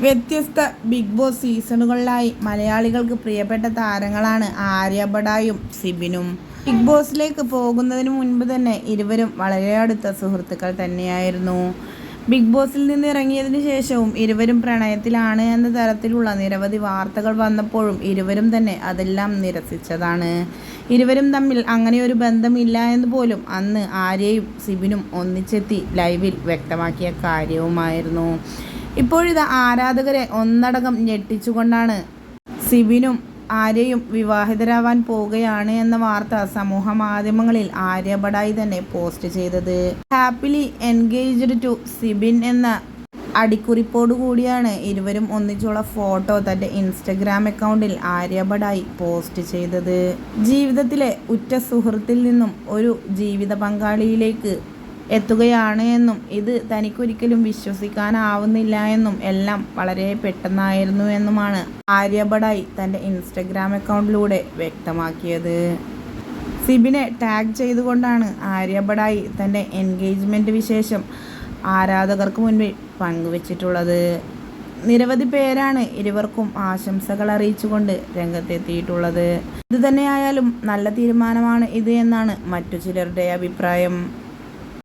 വ്യത്യസ്ത big boss സീസണുകളിലായി മലയാളികൾക്ക് പ്രിയപ്പെട്ട താരങ്ങളാണ് ആര്യ ബഡായും സിബിനും. ബിഗ് ബോസിലേക്ക് പോകുന്നതിന് മുൻപ് തന്നെ ഇരുവരും വളരെ അടുത്ത സുഹൃത്തുക്കൾ തന്നെയായിരുന്നു. ബിഗ് ബോസിൽ നിന്ന് ഇറങ്ങിയതിനു ശേഷവും ഇരുവരും പ്രണയത്തിലാണ് എന്ന തരത്തിലുള്ള നിരവധി വാർത്തകൾ വന്നപ്പോഴും ഇരുവരും തന്നെ അതെല്ലാം നിരസിച്ചതാണ്. ഇരുവരും തമ്മിൽ അങ്ങനെയൊരു ബന്ധമില്ല എന്ന് പോലും അന്ന് ആര്യയും സിബിനും ഒന്നിച്ചെത്തി ലൈവിൽ വ്യക്തമാക്കിയ കാര്യവുമായിരുന്നു. ഇപ്പോഴിത് ആരാധകരെ ഒന്നടങ്കം ഞെട്ടിച്ചുകൊണ്ടാണ് സിബിനും ആര്യയും വിവാഹിതരാവാൻ പോവുകയാണ് എന്ന വാർത്ത സമൂഹ മാധ്യമങ്ങളിൽ ആര്യ ബഡായി തന്നെ പോസ്റ്റ് ചെയ്തത്. ഹാപ്പിലി എൻഗേജ്ഡ് ടു സിബിൻ എന്ന അടിക്കുറിപ്പോടു കൂടിയാണ് ഇരുവരും ഒന്നിച്ചുള്ള ഫോട്ടോ തൻ്റെ ഇൻസ്റ്റഗ്രാം അക്കൗണ്ടിൽ ആര്യ ബഡായി പോസ്റ്റ് ചെയ്തത്. ജീവിതത്തിലെ ഉറ്റ സുഹൃത്തിൽ നിന്നും ഒരു ജീവിത പങ്കാളിയിലേക്ക് എത്തുകയാണ് എന്നും ഇത് തനിക്കൊരിക്കലും വിശ്വസിക്കാനാവുന്നില്ല എന്നും എല്ലാം വളരെ പെട്ടെന്നായിരുന്നു എന്നുമാണ് ആര്യ ബഡായി തൻ്റെ ഇൻസ്റ്റഗ്രാം അക്കൗണ്ടിലൂടെ വ്യക്തമാക്കിയത്. സിബിനെ ടാഗ് ചെയ്തുകൊണ്ടാണ് ആര്യ ബഡായി തൻ്റെ എൻഗേജ്മെൻറ്റ് വിശേഷം ആരാധകർക്ക് മുൻപിൽ പങ്കുവച്ചിട്ടുള്ളത്. നിരവധി പേരാണ് ഇരുവർക്കും ആശംസകൾ അറിയിച്ചുകൊണ്ട് രംഗത്തെത്തിയിട്ടുള്ളത്. ഇത് തന്നെയായാലും നല്ല തീരുമാനമാണ് ഇത് എന്നാണ് മറ്റു ചിലരുടെ അഭിപ്രായം.